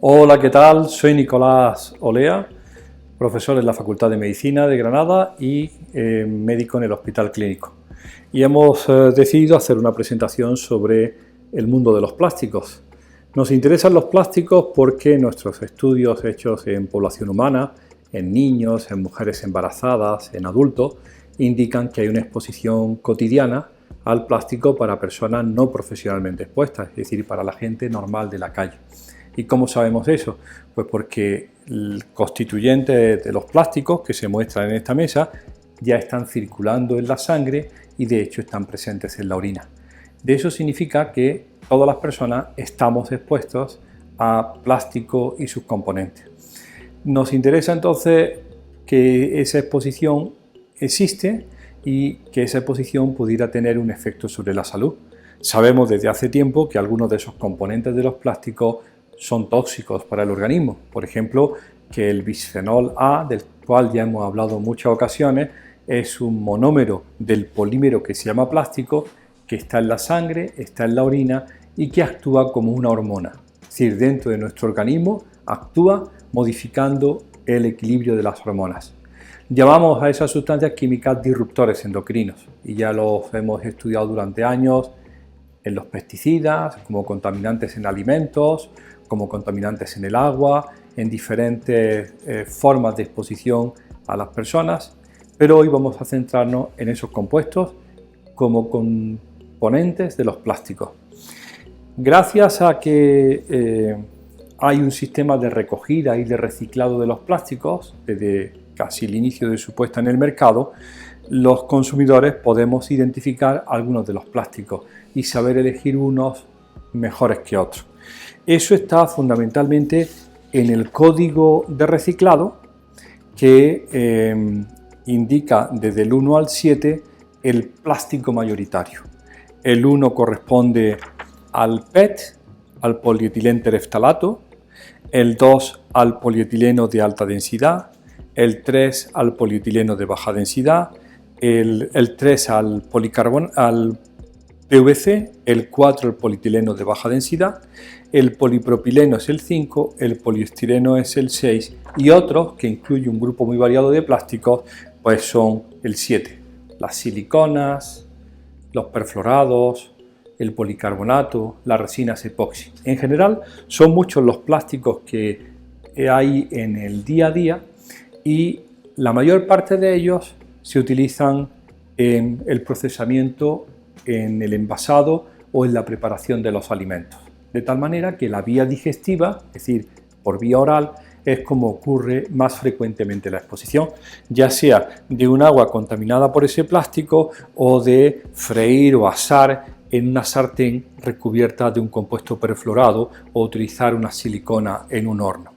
Hola, ¿qué tal? Soy Nicolás Olea, profesor en la Facultad de Medicina de Granada y médico en el Hospital Clínico. Y hemos decidido hacer una presentación sobre el mundo de los plásticos. Nos interesan los plásticos porque nuestros estudios hechos en población humana, en niños, en mujeres embarazadas, en adultos, indican que hay una exposición cotidiana al plástico para personas no profesionalmente expuestas, es decir, para la gente normal de la calle. ¿Y cómo sabemos eso? Pues porque el constituyente de los plásticos que se muestran en esta mesa ya están circulando en la sangre y de hecho están presentes en la orina. De eso significa que todas las personas estamos expuestos a plástico y sus componentes. Nos interesa entonces que esa exposición existe y que esa exposición pudiera tener un efecto sobre la salud. Sabemos desde hace tiempo que algunos de esos componentes de los plásticos son tóxicos para el organismo. Por ejemplo, que el bisfenol A, del cual ya hemos hablado en muchas ocasiones, es un monómero del polímero que se llama plástico, que está en la sangre, está en la orina y que actúa como una hormona. Es decir, dentro de nuestro organismo actúa modificando el equilibrio de las hormonas. Llamamos a esas sustancias químicas disruptores endocrinos y ya los hemos estudiado durante años en los pesticidas, como contaminantes en alimentos, como contaminantes en el agua, en diferentes formas de exposición a las personas, pero hoy vamos a centrarnos en esos compuestos como componentes de los plásticos. Gracias a que hay un sistema de recogida y de reciclado de los plásticos, desde casi el inicio de su puesta en el mercado, los consumidores podemos identificar algunos de los plásticos y saber elegir unos mejores que otros. Eso está fundamentalmente en el código de reciclado que indica desde el 1 al 7 el plástico mayoritario. El 1 corresponde al PET, al polietileno tereftalato, el 2 al polietileno de alta densidad, el 3 al polietileno de baja densidad, el 3 al PVC, el 4 al polietileno de baja densidad, el polipropileno es el 5, el poliestireno es el 6 y otros, que incluye un grupo muy variado de plásticos, pues son el 7. Las siliconas, los perfluorados, el policarbonato, las resinas epoxi. En general son muchos los plásticos que hay en el día a día y la mayor parte de ellos se utilizan en el procesamiento, en el envasado o en la preparación de los alimentos. De tal manera que la vía digestiva, es decir, por vía oral, es como ocurre más frecuentemente la exposición, ya sea de un agua contaminada por ese plástico o de freír o asar en una sartén recubierta de un compuesto perfluorado o utilizar una silicona en un horno.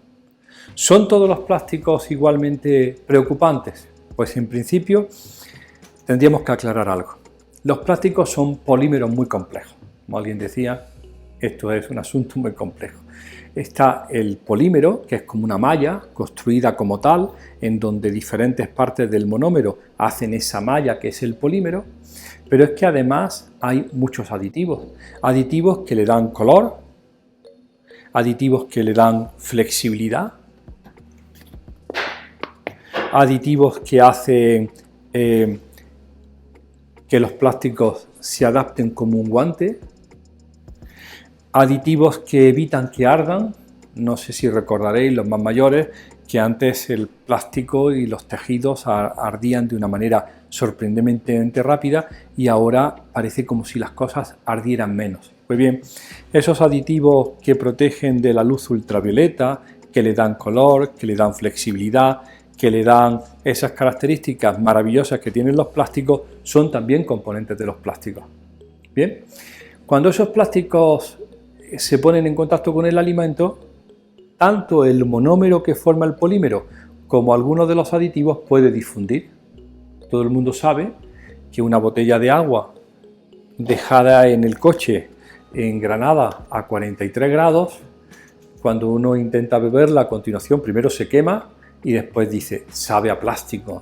¿Son todos los plásticos igualmente preocupantes? Pues en principio tendríamos que aclarar algo. Los plásticos son polímeros muy complejos. Como alguien decía, esto es un asunto muy complejo. Está el polímero, que es como una malla construida como tal, en donde diferentes partes del monómero hacen esa malla que es el polímero, pero es que además hay muchos aditivos. Aditivos que le dan color, aditivos que le dan flexibilidad, aditivos que hacen que los plásticos se adapten como un guante, aditivos que evitan que ardan. No sé si recordaréis, los más mayores, que antes el plástico y los tejidos ardían de una manera sorprendentemente rápida y ahora parece como si las cosas ardieran menos. Pues bien, esos aditivos que protegen de la luz ultravioleta, que le dan color, que le dan flexibilidad, que le dan esas características maravillosas que tienen los plásticos, son también componentes de los plásticos. Bien, cuando esos plásticos se ponen en contacto con el alimento, tanto el monómero que forma el polímero como algunos de los aditivos puede difundir. Todo el mundo sabe que una botella de agua dejada en el coche en Granada a 43 grados, cuando uno intenta beberla a continuación, primero se quema y después dice, sabe a plástico.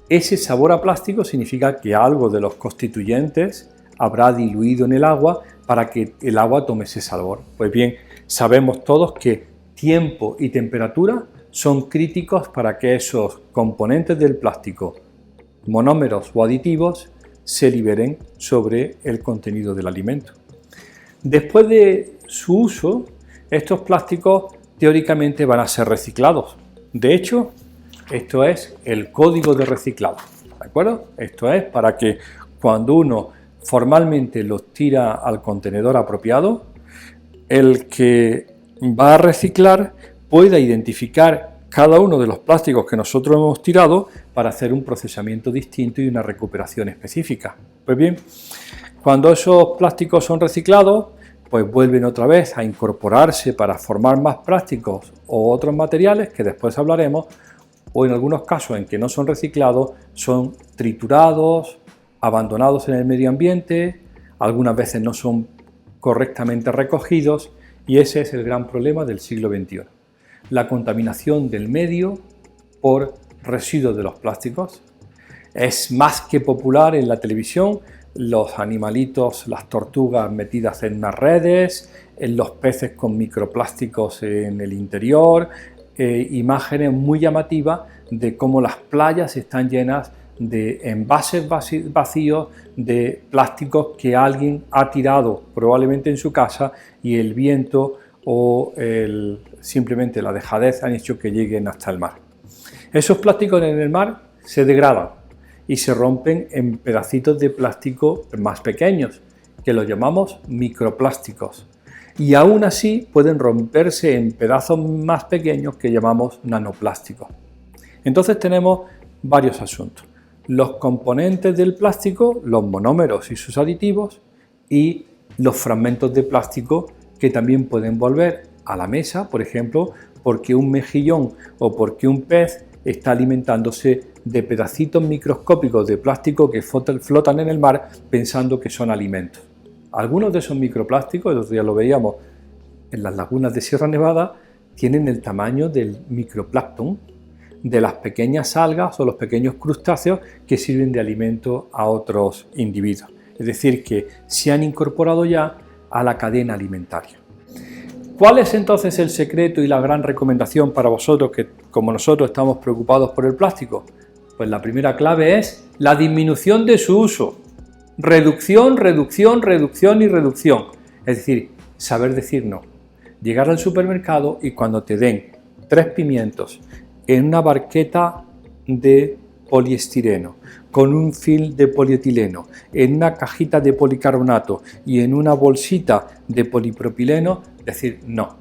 Ese sabor a plástico significa que algo de los constituyentes habrá diluido en el agua para que el agua tome ese sabor. Pues bien, sabemos todos que tiempo y temperatura son críticos para que esos componentes del plástico, monómeros o aditivos, se liberen sobre el contenido del alimento. Después de su uso, estos plásticos teóricamente van a ser reciclados. De hecho, esto es el código de reciclado, ¿de acuerdo? Esto es para que cuando uno formalmente los tira al contenedor apropiado, el que va a reciclar pueda identificar cada uno de los plásticos que nosotros hemos tirado para hacer un procesamiento distinto y una recuperación específica. Pues bien, cuando esos plásticos son reciclados, pues vuelven otra vez a incorporarse para formar más plásticos o otros materiales que después hablaremos, o en algunos casos en que no son reciclados, son triturados, abandonados en el medio ambiente, algunas veces no son correctamente recogidos, y ese es el gran problema del siglo XXI. La contaminación del medio por residuos de los plásticos. Es más que popular en la televisión los animalitos, las tortugas metidas en unas redes, en los peces con microplásticos en el interior, imágenes muy llamativas de cómo las playas están llenas de envases vacíos de plásticos que alguien ha tirado probablemente en su casa y el viento o simplemente la dejadez han hecho que lleguen hasta el mar. Esos plásticos en el mar se degradan y se rompen en pedacitos de plástico más pequeños, que los llamamos microplásticos. Y aún así pueden romperse en pedazos más pequeños que llamamos nanoplásticos. Entonces tenemos varios asuntos. Los componentes del plástico, los monómeros y sus aditivos, y los fragmentos de plástico que también pueden volver a la mesa, por ejemplo, porque un mejillón o porque un pez está alimentándose de pedacitos microscópicos de plástico que flotan en el mar pensando que son alimentos. Algunos de esos microplásticos, el otro día lo veíamos en las lagunas de Sierra Nevada, tienen el tamaño del microplancton, de las pequeñas algas o los pequeños crustáceos que sirven de alimento a otros individuos. Es decir, que se han incorporado ya a la cadena alimentaria. ¿Cuál es entonces el secreto y la gran recomendación para vosotros que, como nosotros, estamos preocupados por el plástico? Pues la primera clave es la disminución de su uso. Reducción, reducción, reducción y reducción. Es decir, saber decir no. Llegar al supermercado y cuando te den 3 pimientos en una barqueta de poliestireno, con un film de polietileno, en una cajita de policarbonato y en una bolsita de polipropileno, decir no.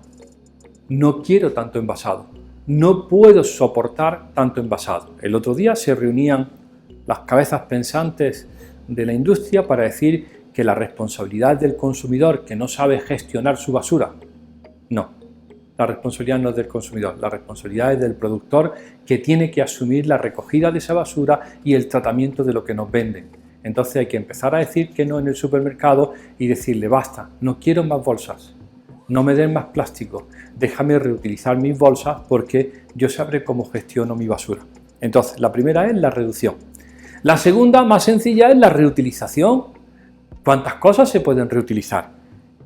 No quiero tanto envasado. No puedo soportar tanto envasado. El otro día se reunían las cabezas pensantes de la industria para decir que la responsabilidad del consumidor que no sabe gestionar su basura. No. La responsabilidad no es del consumidor, la responsabilidad es del productor que tiene que asumir la recogida de esa basura y el tratamiento de lo que nos venden. Entonces hay que empezar a decir que no en el supermercado y decirle basta, no quiero más bolsas, no me den más plástico, déjame reutilizar mis bolsas porque yo sabré cómo gestiono mi basura. Entonces la primera es la reducción. La segunda, más sencilla, es la reutilización. ¿Cuántas cosas se pueden reutilizar?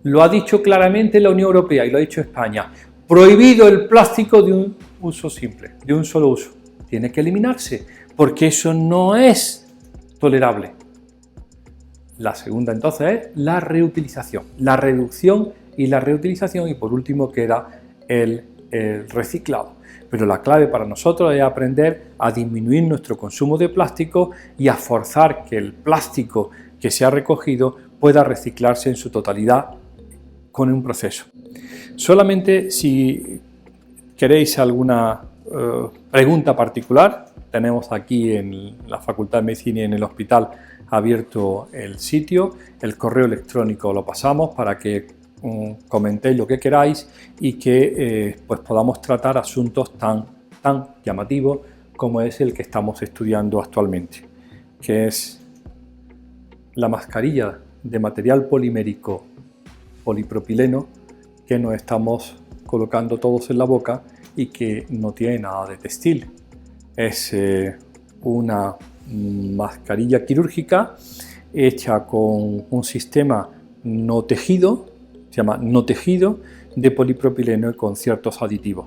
Lo ha dicho claramente la Unión Europea y lo ha dicho España. Prohibido el plástico de un uso simple, de un solo uso. Tiene que eliminarse, porque eso no es tolerable. La segunda entonces es la reutilización, la reducción y la reutilización, y por último queda el reciclado. Pero la clave para nosotros es aprender a disminuir nuestro consumo de plástico y a forzar que el plástico que se ha recogido pueda reciclarse en su totalidad con un proceso. Solamente si queréis alguna pregunta particular, tenemos aquí en la Facultad de Medicina y en el hospital abierto el sitio, el correo electrónico lo pasamos para que comentéis lo que queráis y que pues podamos tratar asuntos tan llamativos como es el que estamos estudiando actualmente, que es la mascarilla de material polimérico polipropileno que nos estamos colocando todos en la boca y que no tiene nada de textil. Es una mascarilla quirúrgica hecha con un sistema no tejido, se llama no tejido, de polipropileno con ciertos aditivos,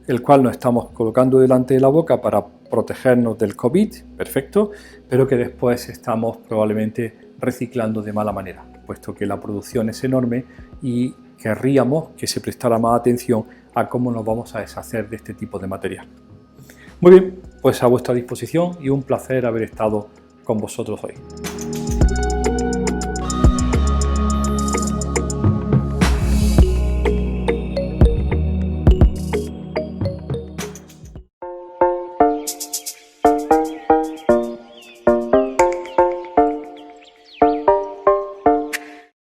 el cual nos estamos colocando delante de la boca para protegernos del COVID, perfecto, pero que después estamos probablemente reciclando de mala manera, puesto que la producción es enorme y querríamos que se prestara más atención a cómo nos vamos a deshacer de este tipo de material. Muy bien, pues a vuestra disposición y un placer haber estado con vosotros hoy.